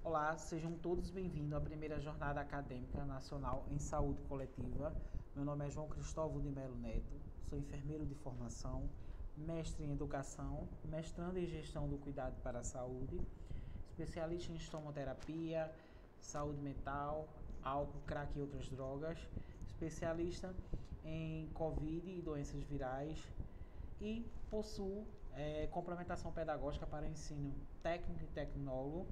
Olá, sejam todos bem-vindos à primeira jornada acadêmica nacional em saúde coletiva. Meu nome é João Cristóvão de Melo Neto, sou enfermeiro de formação, mestre em educação, mestrando em gestão do cuidado para a saúde, especialista em estomoterapia, saúde mental, álcool, crack e outras drogas, especialista em Covid e doenças virais e possuo complementação pedagógica para ensino técnico e tecnólogo,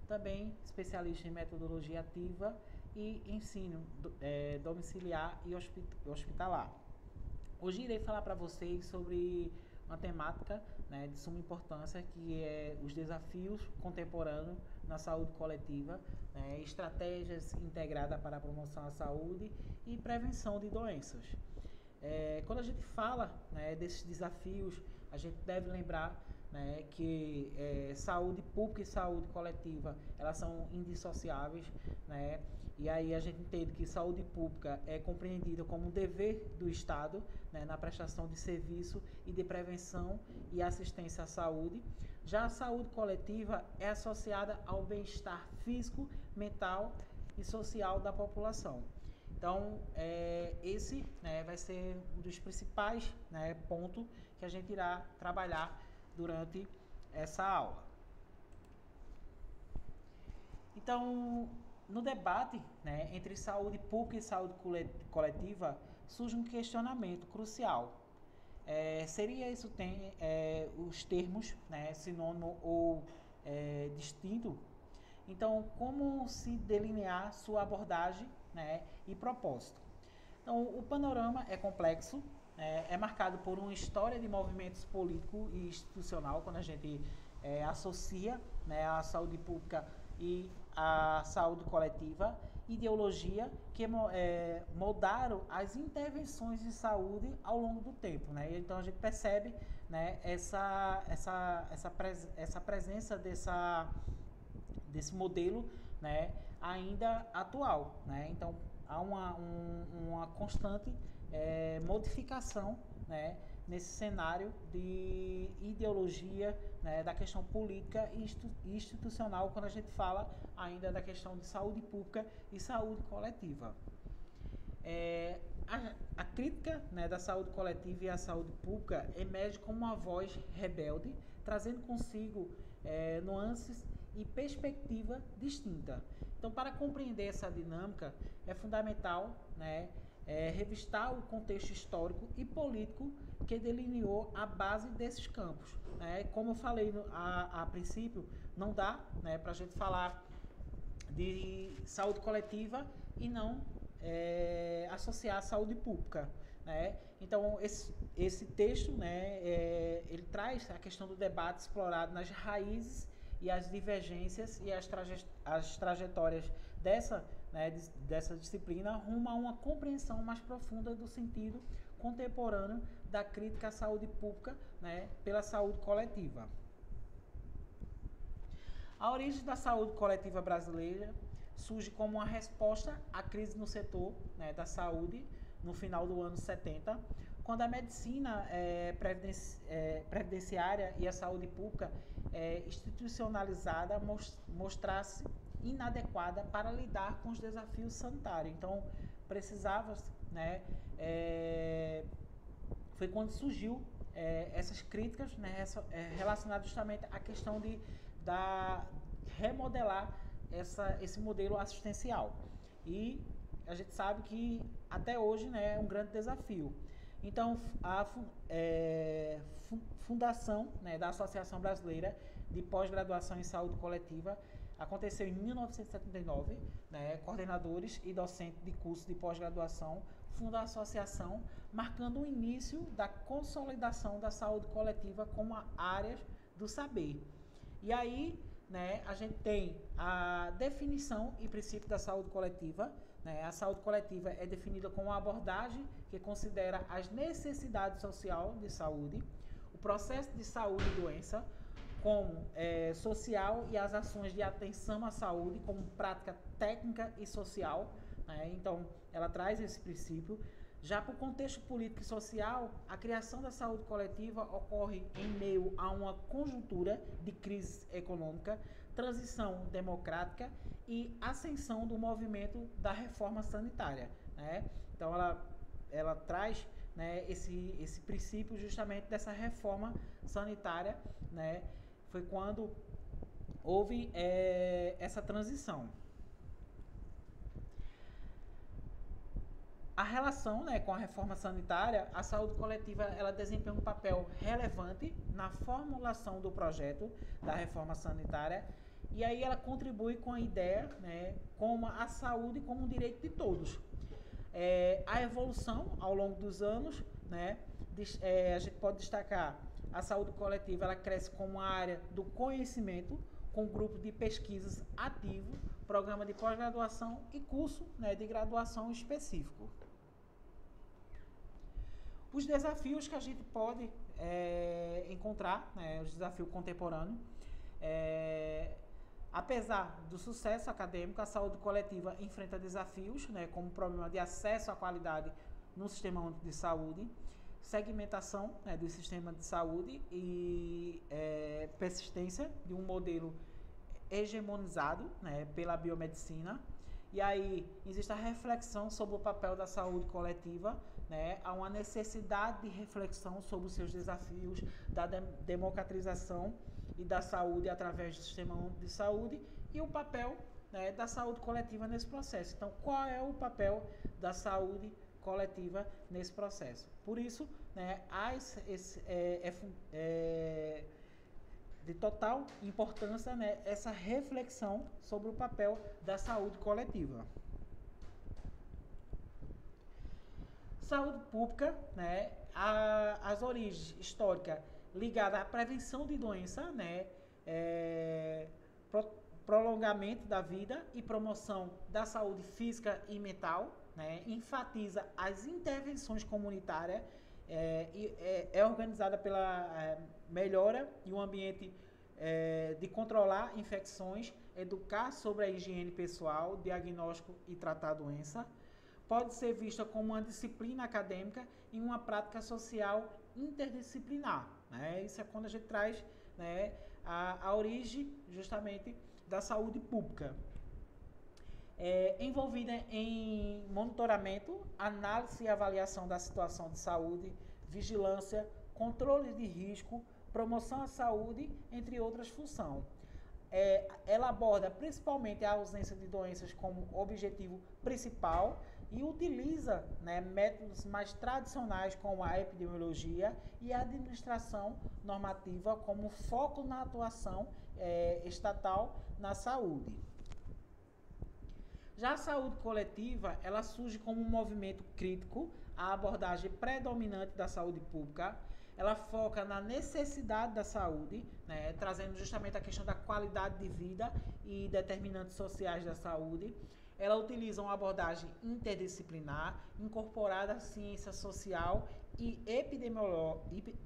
também especialista em metodologia ativa e ensino domiciliar e hospitalar. Hoje irei falar para vocês sobre uma temática, de suma importância, que é os desafios contemporâneos na saúde coletiva, estratégias integradas para a promoção à saúde e prevenção de doenças. Quando a gente fala, desses desafios, a gente deve lembrar, que saúde pública e saúde coletiva, elas são indissociáveis, e aí a gente entende que saúde pública é compreendida como um dever do Estado, na prestação de serviço e de prevenção e assistência à saúde. Já a saúde coletiva é associada ao bem-estar físico, mental e social da população. Então, esse vai ser um dos principais pontos que a gente irá trabalhar durante essa aula. Então, no debate entre saúde pública e saúde coletiva, surge um questionamento crucial. Seria isso os termos sinônimo ou distinto? Então, como se delinear sua abordagem e propósito? Então, o panorama é complexo, é marcado por uma história de movimentos político e institucional, quando a gente associa a saúde pública e a saúde coletiva, ideologia que moldaram as intervenções de saúde ao longo do tempo. Então, a gente percebe essa presença desse modelo ainda atual. Então, há uma constante modificação nesse cenário de ideologia da questão política e institucional, quando a gente fala ainda da questão de saúde pública e saúde coletiva. A crítica da saúde coletiva e a saúde pública emerge como uma voz rebelde, trazendo consigo nuances e perspectiva distinta. Então, para compreender essa dinâmica, é fundamental revistar o contexto histórico e político que delineou a base desses campos. Como eu falei a princípio, não dá para a gente falar de saúde coletiva e não associar a saúde pública. Então, esse texto ele traz a questão do debate explorado nas raízes e as divergências e as trajetórias dessa disciplina rumo a uma compreensão mais profunda do sentido contemporâneo da crítica à saúde pública pela saúde coletiva. A origem da saúde coletiva brasileira surge como uma resposta à crise no setor da saúde no final do ano 70, quando a medicina previdenciária e a saúde pública institucionalizada mostrasse inadequada para lidar com os desafios sanitários. Então, precisava, foi quando surgiu essas críticas relacionadas justamente à questão de remodelar esse modelo assistencial. E a gente sabe que até hoje é um grande desafio. Então, a fundação da Associação Brasileira de Pós-Graduação em Saúde Coletiva aconteceu em 1979. Coordenadores e docentes de curso de pós-graduação fundam a associação, marcando o início da consolidação da saúde coletiva como área do saber. E aí, a gente tem a definição e princípio da saúde coletiva. A saúde coletiva é definida como uma abordagem que considera as necessidades sociais de saúde, o processo de saúde e doença como social e as ações de atenção à saúde como prática técnica e social. Então, ela traz esse princípio. Já para o contexto político e social, a criação da saúde coletiva ocorre em meio a uma conjuntura de crise econômica, transição democrática e ascensão do movimento da reforma sanitária, né? Então ela traz, né, esse princípio justamente dessa reforma sanitária, né? Foi quando houve essa transição. A relação, né, com a reforma sanitária, a saúde coletiva ela desempenha um papel relevante na formulação do projeto da reforma sanitária e aí ela contribui com a ideia, né, como a saúde como um direito de todos. A evolução ao longo dos anos, né, a gente pode destacar a saúde coletiva, ela cresce como uma área do conhecimento, com grupo de pesquisas ativo, programa de pós-graduação e curso, né, de graduação específico. Os desafios que a gente pode encontrar, né, os desafios contemporâneos, apesar do sucesso acadêmico, a saúde coletiva enfrenta desafios, né, como o problema de acesso à qualidade no sistema único de saúde, segmentação, né, do sistema de saúde e persistência de um modelo hegemonizado, né, pela biomedicina. E aí existe a reflexão sobre o papel da saúde coletiva, né, há uma necessidade de reflexão sobre os seus desafios da democratização e da saúde através do sistema único de saúde e o papel, né, da saúde coletiva nesse processo. Então, qual é o papel da saúde coletiva nesse processo? Por isso, né, de total importância, né, essa reflexão sobre o papel da saúde coletiva. Saúde pública, né, as origens históricas ligadas à prevenção de doença, né, prolongamento da vida e promoção da saúde física e mental, né, enfatiza as intervenções comunitárias, é organizada pela melhora de um ambiente de controlar infecções, educar sobre a higiene pessoal, diagnóstico e tratar a doença. Pode ser vista como uma disciplina acadêmica e uma prática social interdisciplinar, né? Isso é quando a gente traz, né, a origem justamente da saúde pública. Envolvida em monitoramento, análise e avaliação da situação de saúde, vigilância, controle de risco, promoção à saúde, entre outras funções. Ela aborda principalmente a ausência de doenças como objetivo principal e utiliza, né, métodos mais tradicionais como a epidemiologia e a administração normativa como foco na atuação estatal na saúde. Já a saúde coletiva, ela surge como um movimento crítico à abordagem predominante da saúde pública. Ela foca na necessidade da saúde, né, trazendo justamente a questão da qualidade de vida e determinantes sociais da saúde. Ela utiliza uma abordagem interdisciplinar, incorporada à ciência social e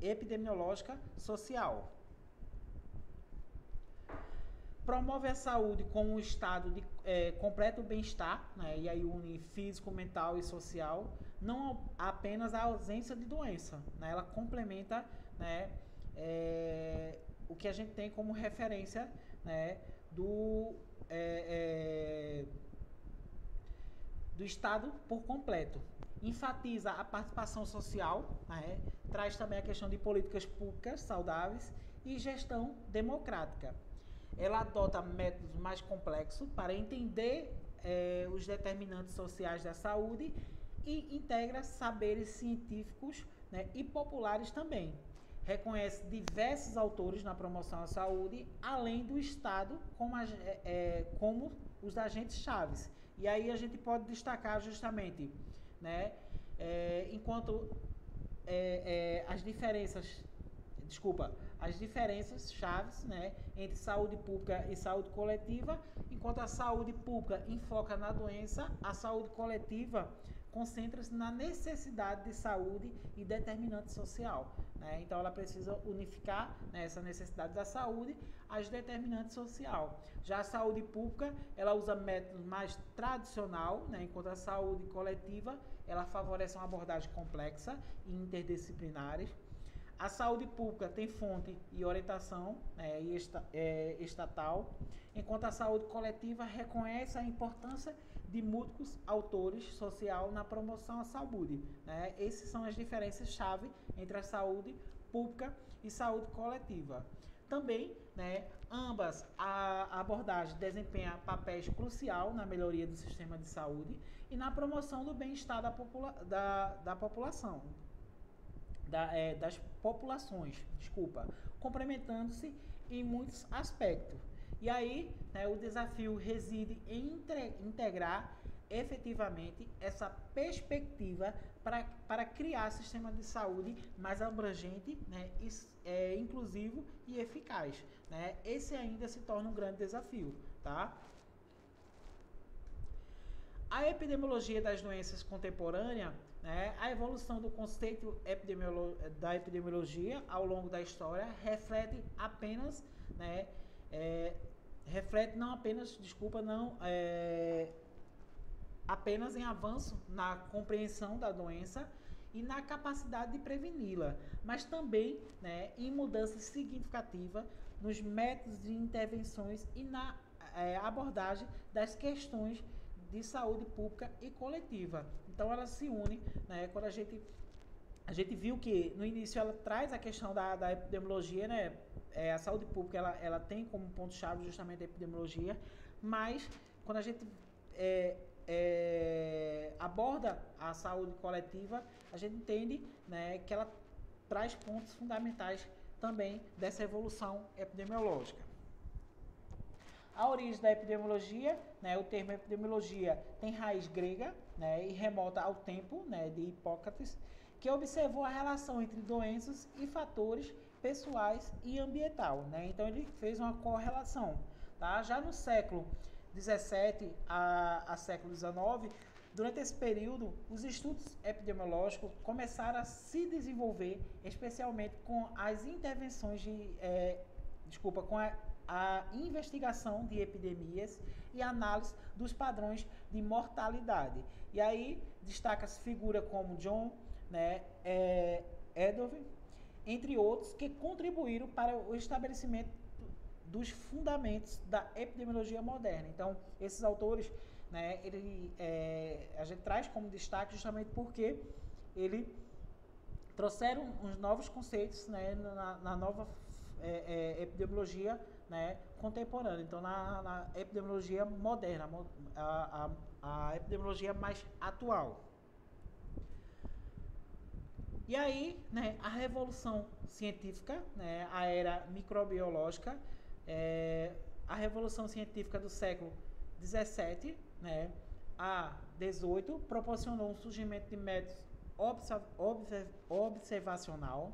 epidemiológica social. Promove a saúde como um estado de completo bem-estar, né, e aí une físico, mental e social, não apenas a ausência de doença, né, ela complementa, né, o que a gente tem como referência, né, do estado por completo. Enfatiza a participação social, né, traz também a questão de políticas públicas saudáveis e gestão democrática. Ela adota métodos mais complexos para entender os determinantes sociais da saúde e integra saberes científicos, né, e populares também. Reconhece diversos autores na promoção à saúde, além do Estado como os agentes chaves. E aí a gente pode destacar justamente, né, enquanto as diferenças chaves, né, entre saúde pública e saúde coletiva, enquanto a saúde pública enfoca na doença, a saúde coletiva concentra-se na necessidade de saúde e determinante social, né? Então ela precisa unificar, né, essa necessidade da saúde às determinantes social. Já a saúde pública, ela usa métodos mais tradicional, né, enquanto a saúde coletiva, ela favorece uma abordagem complexa e interdisciplinares. A saúde pública tem fonte e orientação, né, estatal, enquanto a saúde coletiva reconhece a importância de múltiplos autores social na promoção à saúde. Né? Essas são as diferenças-chave entre a saúde pública e saúde coletiva. Também, né, ambas a abordagem desempenha papéis crucial na melhoria do sistema de saúde e na promoção do bem-estar da população. Das populações, complementando-se em muitos aspectos. E aí, né, o desafio reside em integrar efetivamente essa perspectiva para criar sistema de saúde mais abrangente, né, inclusivo e eficaz. Né? Esse ainda se torna um grande desafio. Tá? A epidemiologia das doenças contemporâneas, né, a evolução do conceito da epidemiologia ao longo da história reflete apenas, né, apenas em avanço na compreensão da doença e na capacidade de preveni-la, mas também, né, em mudança significativa nos métodos de intervenções e na abordagem das questões de saúde pública e coletiva. Então ela se une, né, quando a gente viu que no início ela traz a questão da epidemiologia, né, a saúde pública ela tem como ponto-chave justamente a epidemiologia, mas quando a gente aborda a saúde coletiva, a gente entende, né, que ela traz pontos fundamentais também dessa evolução epidemiológica. A origem da epidemiologia, né, o termo epidemiologia tem raiz grega, né, e remota ao tempo, né, de Hipócrates, que observou a relação entre doenças e fatores pessoais e ambiental. Né? Então ele fez uma correlação. Tá? Já no século XVII a século XIX, durante esse período, os estudos epidemiológicos começaram a se desenvolver, especialmente com as intervenções com a investigação de epidemias e análise dos padrões de mortalidade. E aí destaca-se figura como John, né, Eddowes, entre outros, que contribuíram para o estabelecimento dos fundamentos da epidemiologia moderna. Então, esses autores, né, a gente traz como destaque justamente porque eles trouxeram uns novos conceitos, né, na nova epidemiologia, né, contemporânea. Então, na epidemiologia moderna, a epidemiologia mais atual. E aí, né, a revolução científica, né, a era microbiológica, a revolução científica do século XVII, né, a XVIII, proporcionou um surgimento de métodos observacional,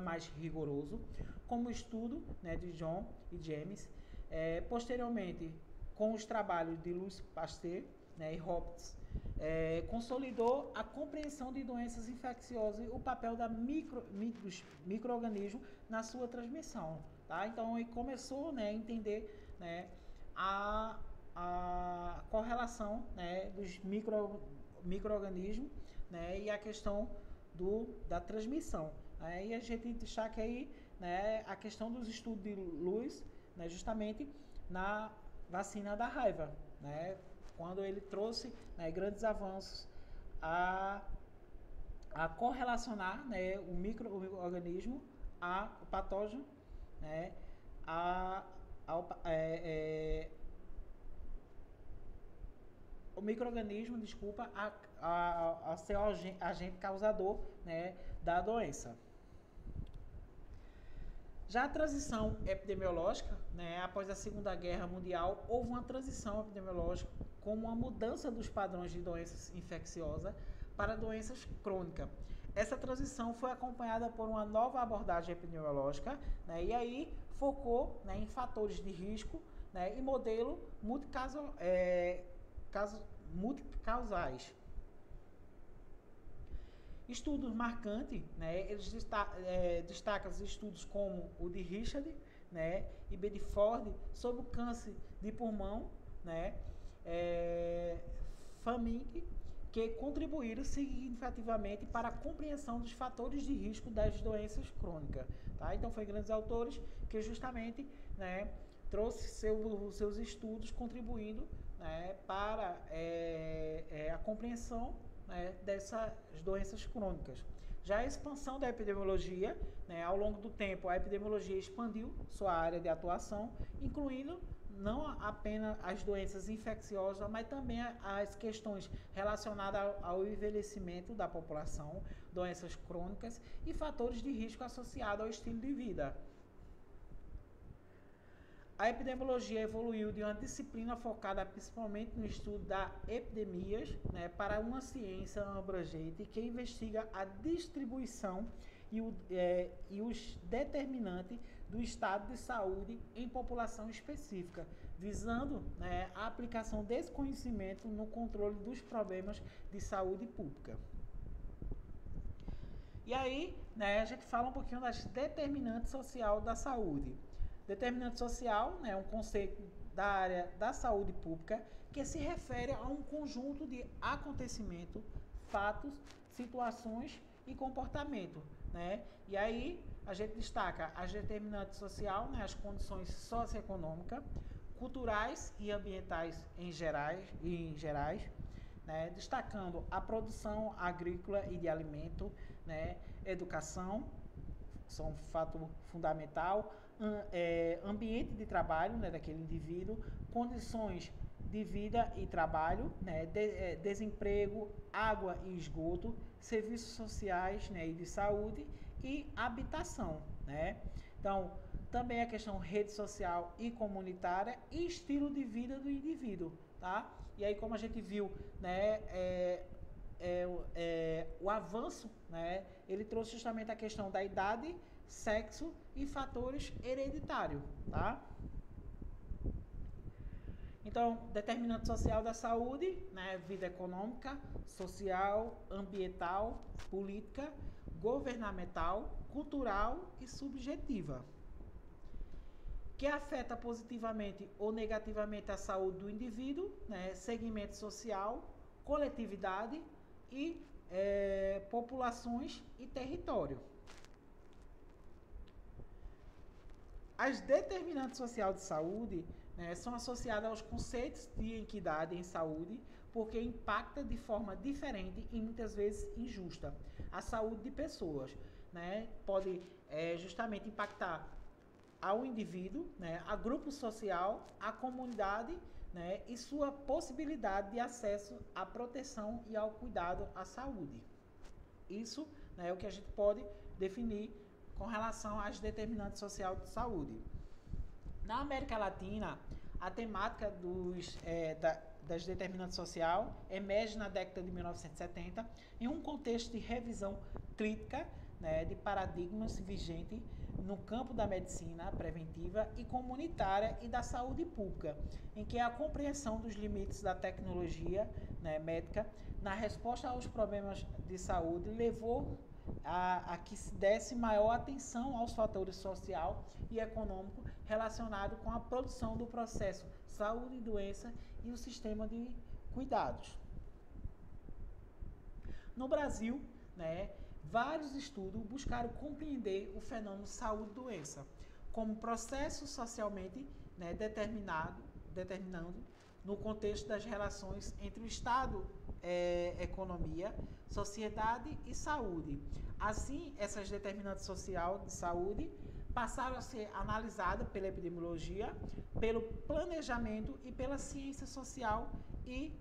mais rigoroso, como o estudo, né, de John e James. Posteriormente, com os trabalhos de Louis Pasteur, né, e Hopkins, consolidou a compreensão de doenças infecciosas e o papel dos micro-organismos na sua transmissão. Tá? Então, ele começou, né, a entender, né, a correlação, né, dos micro-organismos, né, e a questão da transmissão. Né? E a gente destaca aí, né, a questão dos estudos de Louis, né, justamente na vacina da raiva, né, quando ele trouxe, né, grandes avanços a correlacionar, né, o micro-organismo ao patógeno, né, o micro-organismo, a ser o agente causador, né, da doença. Já a transição epidemiológica, né, após a Segunda Guerra Mundial, houve uma transição epidemiológica como uma mudança dos padrões de doenças infecciosas para doenças crônicas. Essa transição foi acompanhada por uma nova abordagem epidemiológica, né, e aí focou, né, em fatores de risco, né, e modelo multicausais. Estudos marcantes, né, eles destacam os estudos como o de Richard, né, e Bedford sobre o câncer de pulmão, né, Famink que contribuíram significativamente para a compreensão dos fatores de risco das doenças crônicas. Tá? Então, foi grandes autores que justamente, né, trouxe seus estudos contribuindo, né, para a compreensão, né, dessas doenças crônicas. Já a expansão da epidemiologia, né, ao longo do tempo, a epidemiologia expandiu sua área de atuação, incluindo não apenas as doenças infecciosas, mas também as questões relacionadas ao envelhecimento da população, doenças crônicas e fatores de risco associados ao estilo de vida. A epidemiologia evoluiu de uma disciplina focada principalmente no estudo das epidemias, né, para uma ciência abrangente que investiga a distribuição e os determinantes do estado de saúde em população específica, visando, né, a aplicação desse conhecimento no controle dos problemas de saúde pública. E aí, né, a gente fala um pouquinho das determinantes sociais da saúde. Determinante social, né, é um conceito da área da saúde pública que se refere a um conjunto de acontecimentos, fatos, situações e comportamento, né? E aí a gente destaca as determinantes social, né, as condições socioeconômicas, culturais e ambientais em gerais, né, destacando a produção agrícola e de alimento, né, educação, são um fato fundamental, ambiente de trabalho, né, daquele indivíduo, condições de vida e trabalho, né, desemprego, água e esgoto, serviços sociais, né, e de saúde e habitação, né? Então, também a questão rede social e comunitária e estilo de vida do indivíduo, tá? E aí, como a gente viu, né, o avanço, né, ele trouxe justamente a questão da idade, sexo e fatores hereditários, tá? Então, determinante social da saúde, né, vida econômica, social, ambiental, política, governamental, cultural e subjetiva, que afeta positivamente ou negativamente a saúde do indivíduo, né, segmento social, coletividade e populações e território. As determinantes sociais de saúde, né, são associadas aos conceitos de equidade em saúde, porque impacta de forma diferente e muitas vezes injusta a saúde de pessoas, né? Pode justamente impactar ao indivíduo, né, a grupo social, a comunidade, né, e sua possibilidade de acesso à proteção e ao cuidado à saúde. Isso, né, é o que a gente pode definir com relação às determinantes sociais de saúde. Na América Latina, a temática das determinantes sociais emerge na década de 1970 em um contexto de revisão crítica, né, de paradigmas vigentes no campo da medicina preventiva e comunitária e da saúde pública, em que a compreensão dos limites da tecnologia, né, médica na resposta aos problemas de saúde levou a que se desse maior atenção aos fatores social e econômico relacionados com a produção do processo saúde e doença e o sistema de cuidados. No Brasil, né, vários estudos buscaram compreender o fenômeno saúde-doença como processo socialmente, né, determinando no contexto das relações entre o Estado, economia, sociedade e saúde. Assim, essas determinantes sociais de saúde passaram a ser analisadas pela epidemiologia, pelo planejamento e pela ciência social e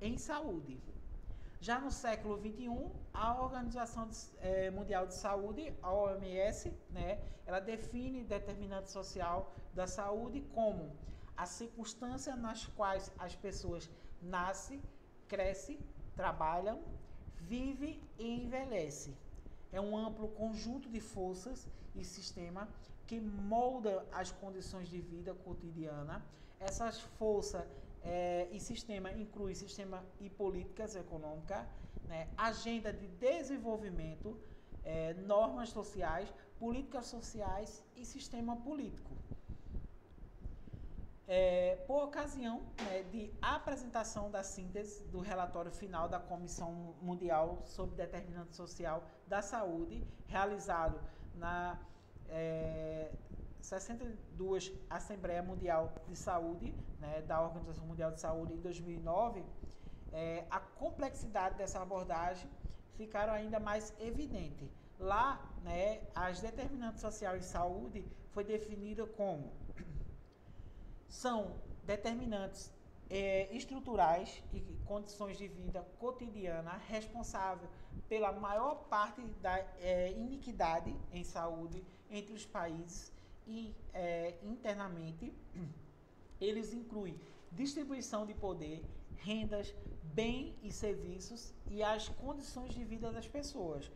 em saúde. Já no século XXI, a Organização Mundial de Saúde, a OMS, né, ela define determinante social da saúde como as circunstâncias nas quais as pessoas nascem, crescem, trabalham, vivem e envelhecem. É um amplo conjunto de forças e sistema que molda as condições de vida cotidiana. Essas forças e sistema inclui sistema e políticas econômicas, né, agenda de desenvolvimento, normas sociais, políticas sociais e sistema político. por ocasião, né, de apresentação da síntese do relatório final da Comissão Mundial sobre Determinante Social da Saúde, realizado na 62ª Assembleia Mundial de Saúde, né, da Organização Mundial de Saúde em 2009, a complexidade dessa abordagem ficaram ainda mais evidente. Lá, né, as determinantes sociais de saúde foi definida como são determinantes estruturais e condições de vida cotidiana responsável pela maior parte da iniquidade em saúde entre os países e internamente. Eles incluem distribuição de poder, rendas, bens e serviços e as condições de vida das pessoas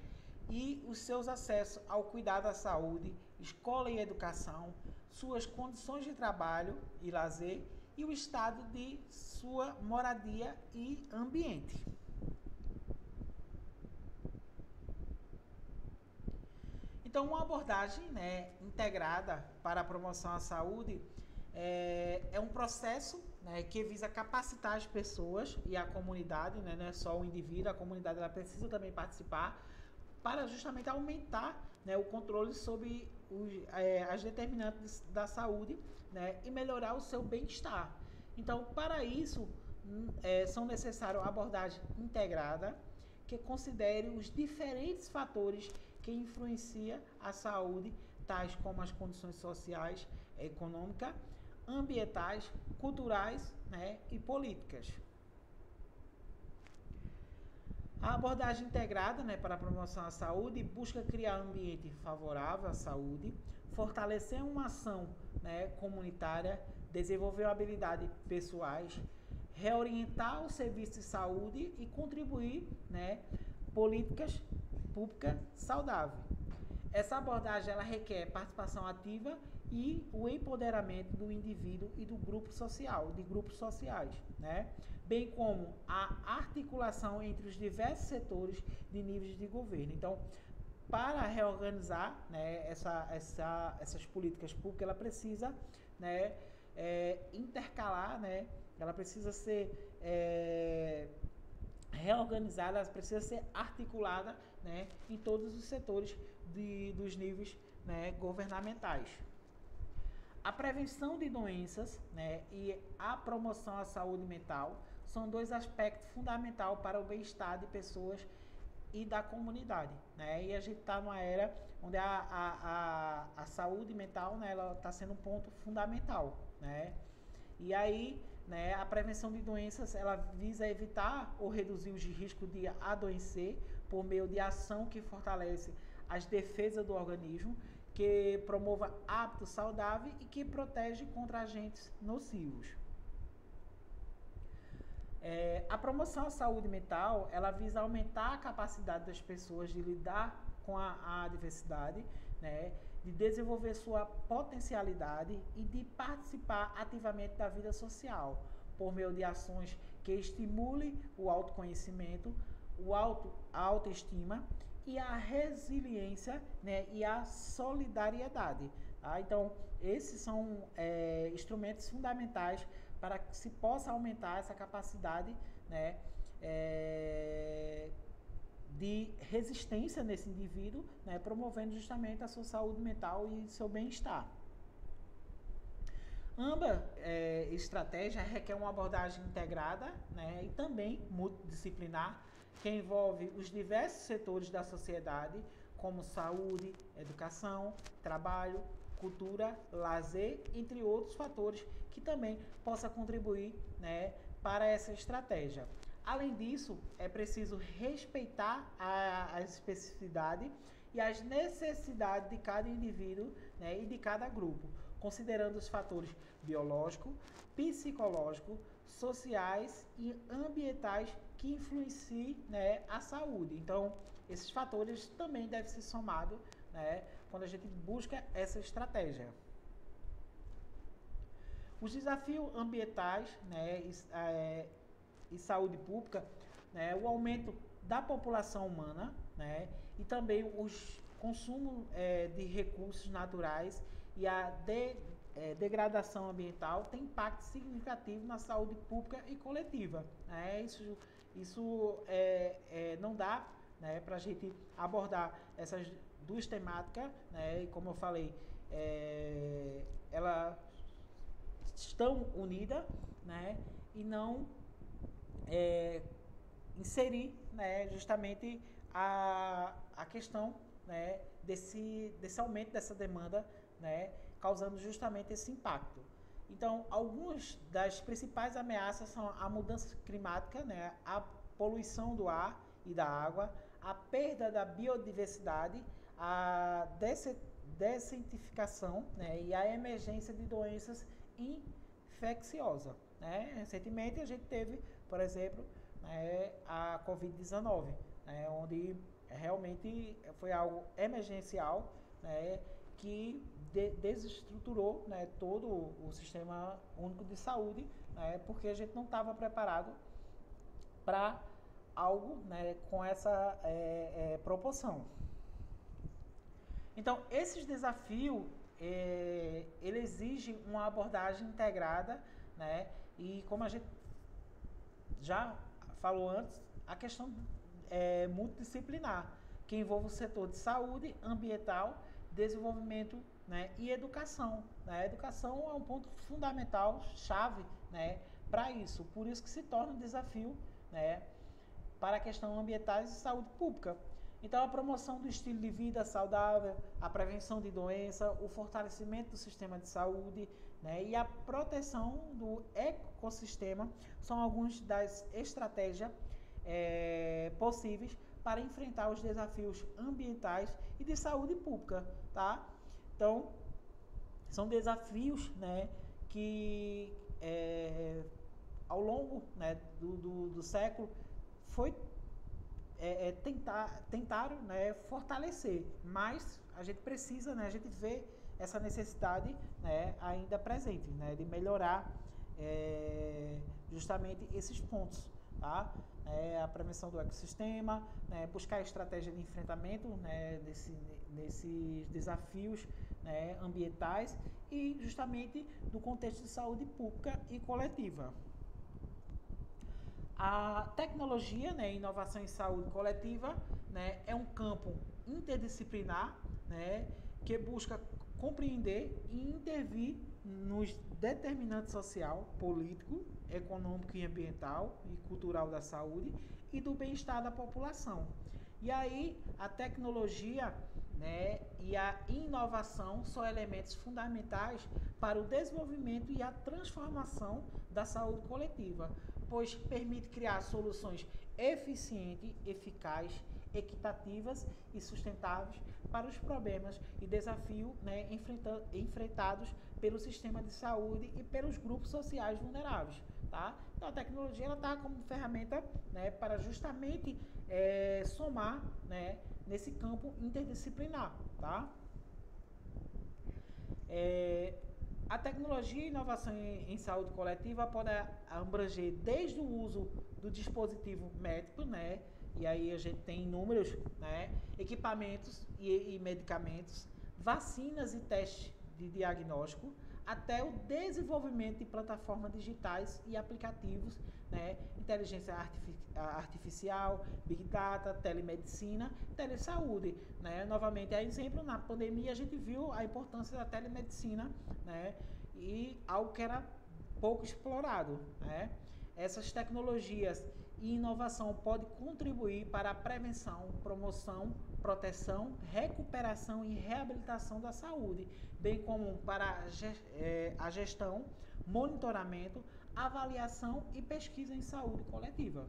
e os seus acessos ao cuidado da saúde, escola e educação, suas condições de trabalho e lazer e o estado de sua moradia e ambiente. Então, uma abordagem, né, integrada para a promoção à saúde é um processo, né, que visa capacitar as pessoas e a comunidade, né, não é só o indivíduo, a comunidade ela precisa também participar para justamente aumentar, né, o controle sobre as determinantes da saúde, né, e melhorar o seu bem-estar. Então, para isso, são necessárias abordagem integrada que considere os diferentes fatores que influenciam a saúde, tais como as condições sociais, econômicas, ambientais, culturais, né, e políticas. A abordagem integrada, né, para a promoção à saúde busca criar um ambiente favorável à saúde, fortalecer uma ação, né, comunitária, desenvolver habilidades pessoais, reorientar o serviço de saúde e contribuir, né, políticas públicas saudáveis. Essa abordagem ela requer participação ativa e o empoderamento do indivíduo e do grupo social, de grupos sociais, né? Bem como a articulação entre os diversos setores de níveis de governo. Então, para reorganizar, né, essas políticas públicas, ela precisa, né, intercalar, né, ela precisa ser reorganizada, ela precisa ser articulada, né, em todos os setores dos níveis, né, governamentais. A prevenção de doenças, né, e a promoção à saúde mental são dois aspectos fundamentais para o bem-estar de pessoas e da comunidade, né? E a gente está numa era onde a saúde mental, né, ela está sendo um ponto fundamental, né? E aí, né, a prevenção de doenças ela visa evitar ou reduzir os riscos de adoecer por meio de ação que fortalece as defesas do organismo, que promova hábitos saudáveis e que protege contra agentes nocivos. A promoção à saúde mental, ela visa aumentar a capacidade das pessoas de lidar com a diversidade, né, de desenvolver sua potencialidade e de participar ativamente da vida social, por meio de ações que estimulem o autoconhecimento, a autoestima e a resiliência, né, e a solidariedade. Tá? Então, esses são instrumentos fundamentais para que se possa aumentar essa capacidade, né, de resistência nesse indivíduo, né, promovendo justamente a sua saúde mental e seu bem-estar. Ambas estratégias requerem uma abordagem integrada, né, e também multidisciplinar, que envolve os diversos setores da sociedade, como saúde, educação, trabalho, cultura, lazer, entre outros fatores que também possa contribuir, né, para essa estratégia. Além disso, é preciso respeitar a especificidade e as necessidades de cada indivíduo, né, e de cada grupo, considerando os fatores biológicos, psicológicos, sociais e ambientais que influenciem, né, a saúde. Então, esses fatores também devem ser somados, né, quando a gente busca essa estratégia. Os desafios ambientais, né, e saúde pública, né, o aumento da população humana, né, e também os consumos de recursos naturais e a degradação ambiental tem impacto significativo na saúde pública e coletiva. Né? Isso não dá, né, para a gente abordar essas duas temáticas, né, e como eu falei, elas estão unidas, né, e não inserir, né, justamente a questão, né, desse aumento dessa demanda, né, causando justamente esse impacto. Então, algumas das principais ameaças são a mudança climática, né, a poluição do ar e da água, a perda da biodiversidade, a desertificação, né, e a emergência de doenças infecciosas. Né? Recentemente a gente teve, por exemplo, né, a Covid-19, né, onde realmente foi algo emergencial, né, que desestruturou, né, todo o sistema único de saúde, né, porque a gente não estava preparado para algo, né, com essa proporção. Então, esses desafios, ele exige uma abordagem integrada, né, e como a gente já falou antes, a questão multidisciplinar, que envolve o setor de saúde, ambiental, desenvolvimento, né, e educação. Né? A educação é um ponto fundamental, chave, né, para isso. Por isso que se torna um desafio, né, para a questão ambiental e saúde pública. Então, a promoção do estilo de vida saudável, a prevenção de doença, o fortalecimento do sistema de saúde, né, e a proteção do ecossistema são algumas das estratégias possíveis para enfrentar os desafios ambientais e de saúde pública, tá? Então, são desafios, né, que ao longo, né, do século tentaram, né, fortalecer, mas a gente precisa, né, a gente vê essa necessidade, né, ainda presente, né, de melhorar justamente esses pontos, tá? A prevenção do ecossistema, né, buscar estratégia de enfrentamento, né, desses desafios, né, ambientais e justamente do contexto de saúde pública e coletiva. A tecnologia, né, inovação em saúde coletiva, né, é um campo interdisciplinar, né, que busca compreender e intervir nos determinantes social, político, econômico e ambiental e cultural da saúde e do bem-estar da população. E aí a tecnologia, né, e a inovação são elementos fundamentais para o desenvolvimento e a transformação da saúde coletiva, pois permite criar soluções eficientes, eficazes, equitativas e sustentáveis para os problemas e desafios, né, enfrentados pelo sistema de saúde e pelos grupos sociais vulneráveis. Tá? Então a tecnologia está como ferramenta, né, para justamente somar, né, nesse campo interdisciplinar. Tá? A tecnologia e inovação em saúde coletiva pode abranger desde o uso do dispositivo médico, né, e aí a gente tem inúmeros, né, equipamentos e medicamentos, vacinas e testes de diagnóstico, até o desenvolvimento de plataformas digitais e aplicativos, né, inteligência artificial, Big Data, telemedicina, telesaúde. Né? Novamente, a exemplo, na pandemia a gente viu a importância da telemedicina, né, e algo que era pouco explorado. Né? Essas tecnologias e inovação podem contribuir para a prevenção, promoção, proteção, recuperação e reabilitação da saúde, bem como para a gestão, monitoramento, avaliação e pesquisa em saúde coletiva.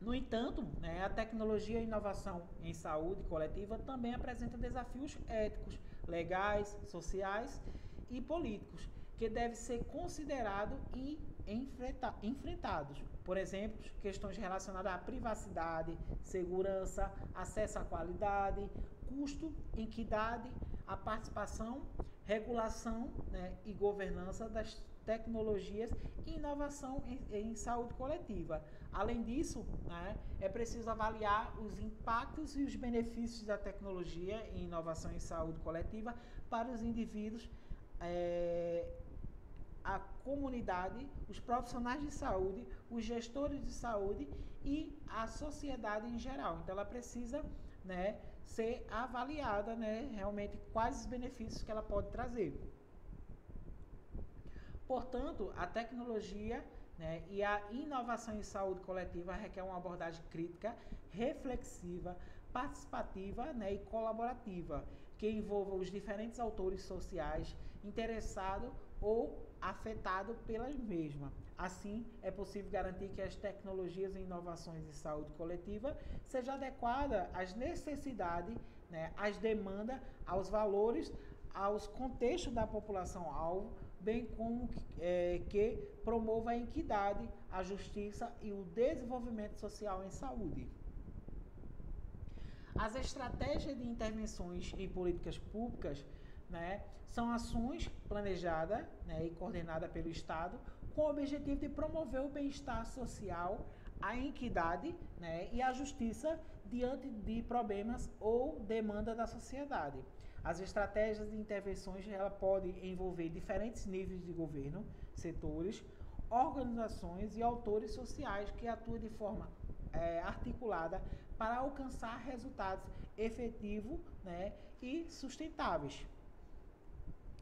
No entanto, né, a tecnologia e a inovação em saúde coletiva também apresenta desafios éticos, legais, sociais e políticos, que devem ser considerados e enfrentados. Por exemplo, questões relacionadas à privacidade, segurança, acesso à qualidade, custo, equidade, a participação, regulação, né, e governança das tecnologias e inovação em saúde coletiva. Além disso, né, é preciso avaliar os impactos e os benefícios da tecnologia e inovação em saúde coletiva para os indivíduos, a comunidade, os profissionais de saúde, os gestores de saúde e a sociedade em geral. Então, ela precisa, né, ser avaliada, né, realmente quais os benefícios que ela pode trazer. Portanto, a tecnologia, né, e a inovação em saúde coletiva requer uma abordagem crítica, reflexiva, participativa, né, e colaborativa, que envolva os diferentes autores sociais interessados ou afetados pelas mesmas. Assim, é possível garantir que as tecnologias e inovações em saúde coletiva sejam adequadas às necessidades, né, às demandas, aos valores, aos contextos da população-alvo, bem como que promova a equidade, a justiça e o desenvolvimento social em saúde. As estratégias de intervenções em políticas públicas, né, são ações planejadas, né, e coordenadas pelo Estado com o objetivo de promover o bem-estar social, a equidade, né, e a justiça diante de problemas ou demanda da sociedade. As estratégias de intervenções ela podem envolver diferentes níveis de governo, setores, organizações e autores sociais que atuam de forma articulada para alcançar resultados efetivos, né, e sustentáveis.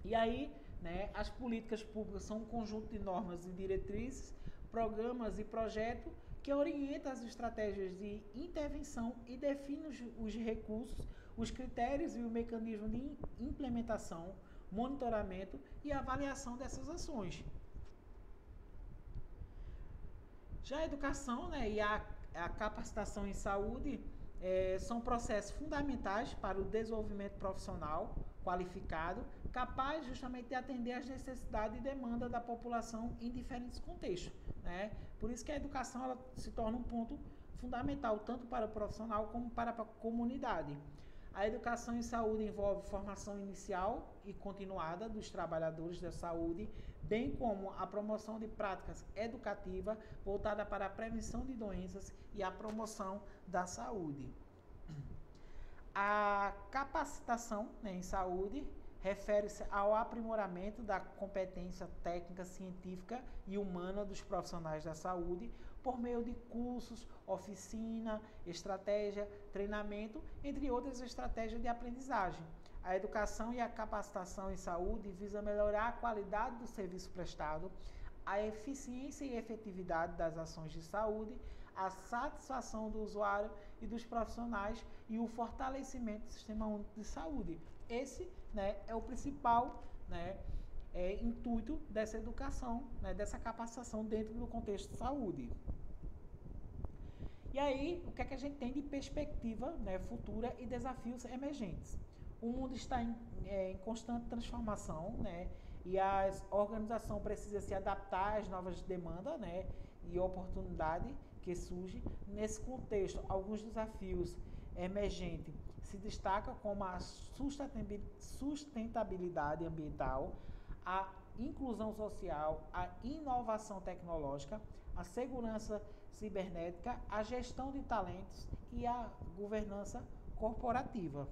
E aí, né, as políticas públicas são um conjunto de normas e diretrizes, programas e projetos que orientam as estratégias de intervenção e definem os recursos, os critérios e o mecanismo de implementação, monitoramento e avaliação dessas ações. Já a educação, né, e a capacitação em saúde são processos fundamentais para o desenvolvimento profissional qualificado, capaz justamente de atender às necessidades e demandas da população em diferentes contextos, né? Por isso que a educação ela se torna um ponto fundamental, tanto para o profissional como para a comunidade. A educação em saúde envolve formação inicial e continuada dos trabalhadores da saúde, bem como a promoção de práticas educativas voltadas para a prevenção de doenças e a promoção da saúde. A capacitação, né, em saúde refere-se ao aprimoramento da competência técnica, científica e humana dos profissionais da saúde por meio de cursos, oficina, estratégia, treinamento, entre outras estratégias de aprendizagem. A educação e a capacitação em saúde visam melhorar a qualidade do serviço prestado, a eficiência e efetividade das ações de saúde, a satisfação do usuário e dos profissionais e o fortalecimento do Sistema Único de Saúde. Esse, né, é o principal, né, intuito dessa educação, né, dessa capacitação dentro do contexto de saúde. E aí, o que é que a gente tem de perspectiva, né, futura e desafios emergentes? O mundo está em constante transformação, né, e a organização precisa se adaptar às novas demandas, né, e oportunidades que surgem. Nesse contexto, alguns desafios emergentes se destacam como a sustentabilidade ambiental, a inclusão social, a inovação tecnológica, a segurança cibernética, a gestão de talentos e a governança corporativa.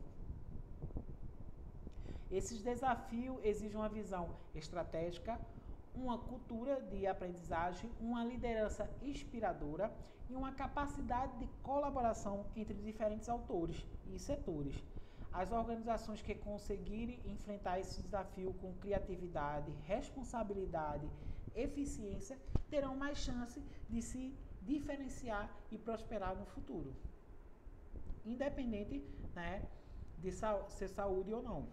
Esses desafios exigem uma visão estratégica, uma cultura de aprendizagem, uma liderança inspiradora e uma capacidade de colaboração entre diferentes autores e setores. As organizações que conseguirem enfrentar esse desafio com criatividade, responsabilidade, eficiência, terão mais chance de se diferenciar e prosperar no futuro, independente, né, de ser saúde ou não.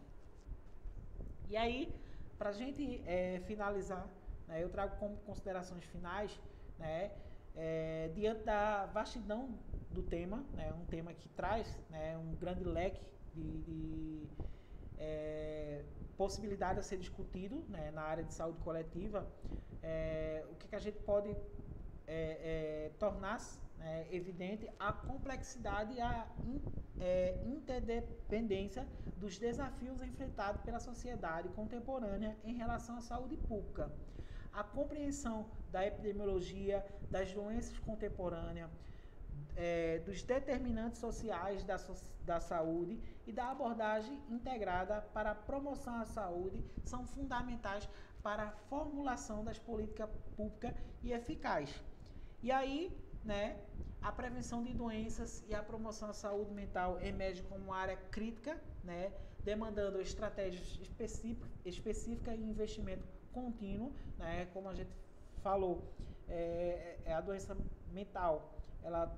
E aí, para a gente finalizar, né, eu trago como considerações finais, né, diante da vastidão do tema, né, um tema que traz, né, um grande leque de possibilidade a ser discutido, né, na área de saúde coletiva, o que a gente pode tornar evidente a complexidade e a interdependência dos desafios enfrentados pela sociedade contemporânea em relação à saúde pública. A compreensão da epidemiologia, das doenças contemporâneas, dos determinantes sociais da saúde e da abordagem integrada para a promoção à saúde são fundamentais para a formulação das políticas públicas e eficazes. E aí, né, a prevenção de doenças e a promoção à saúde mental emerge como uma área crítica, né, demandando estratégias específicas e investimento contínuo, né, como a gente falou, a doença mental, ela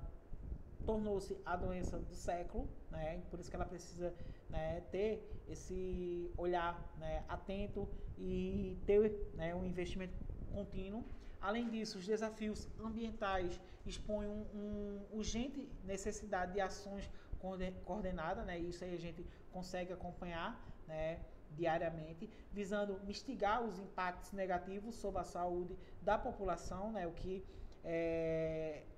tornou-se a doença do século, né? Por isso que ela precisa, né, ter esse olhar, né, atento e ter, né, um investimento contínuo. Além disso, os desafios ambientais expõem urgente necessidade de ações coordenadas, né? Isso aí a gente consegue acompanhar, né, diariamente, visando mitigar os impactos negativos sobre a saúde da população, né? O que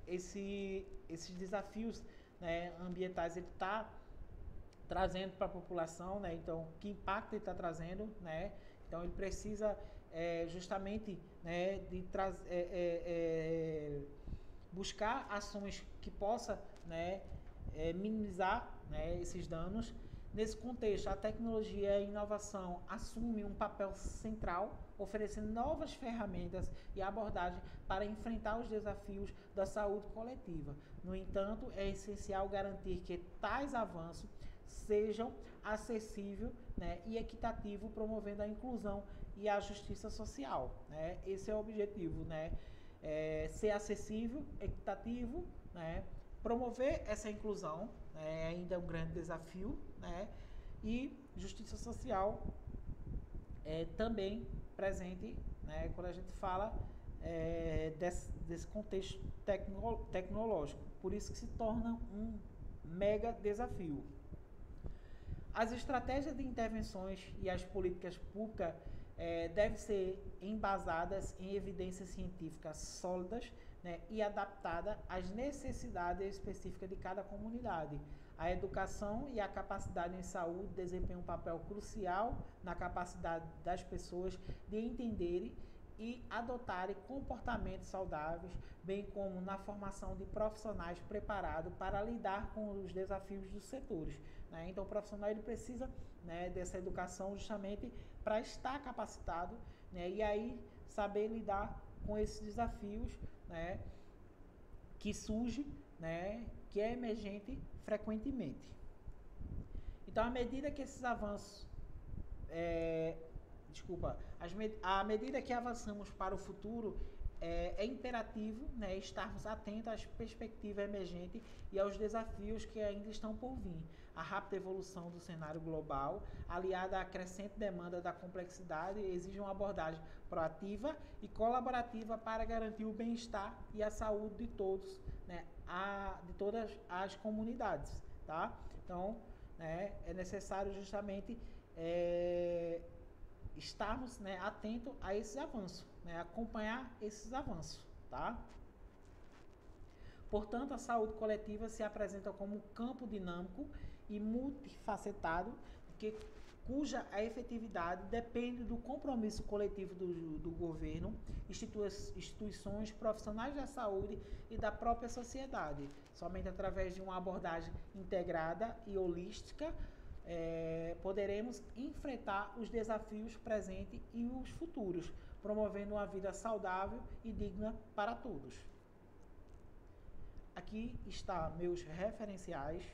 esses desafios, né, ambientais ele está trazendo para a população, né? Então, que impacto ele está trazendo, né? Então, ele precisa justamente, né, de buscar ações que possa, né, minimizar, né, esses danos. Nesse contexto, a tecnologia e a inovação assumem um papel central, oferecendo novas ferramentas e abordagens para enfrentar os desafios da saúde coletiva. No entanto, é essencial garantir que tais avanços sejam acessíveis, né, e equitativos, promovendo a inclusão e a justiça social, né? Esse é o objetivo, né? Ser acessível, equitativo, né? Promover essa inclusão, né, ainda é um grande desafio, né? E justiça social também presente, né, quando a gente fala desse contexto tecnológico. Por isso que se torna um mega desafio. As estratégias de intervenções e as políticas públicas devem ser embasadas em evidências científicas sólidas, né, e adaptada às necessidades específicas de cada comunidade. A educação e a capacidade em saúde desempenham um papel crucial na capacidade das pessoas de entenderem e adotarem comportamentos saudáveis, bem como na formação de profissionais preparados para lidar com os desafios dos setores, né? Então, o profissional ele precisa, né, dessa educação justamente para estar capacitado, né, e aí saber lidar com esses desafios, né, que surge, né, que é emergente frequentemente. Então, à medida que esses avanços, à medida que avançamos para o futuro, é imperativo, né, estarmos atentos às perspectivas emergentes e aos desafios que ainda estão por vir. A rápida evolução do cenário global, aliada à crescente demanda da complexidade, exige uma abordagem proativa e colaborativa para garantir o bem-estar e a saúde de todos, né, de todas as comunidades, tá? Então, né, é necessário justamente estarmos, né, atentos a esses avanços, né, acompanhar esses avanços, tá? Portanto, a saúde coletiva se apresenta como um campo dinâmico e multifacetado, cuja a efetividade depende do compromisso coletivo do governo, instituições, profissionais da saúde e da própria sociedade. Somente através de uma abordagem integrada e holística poderemos enfrentar os desafios presentes e os futuros, promovendo uma vida saudável e digna para todos. Aqui está meus referenciais.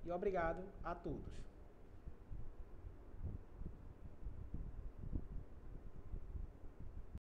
E obrigado a todos.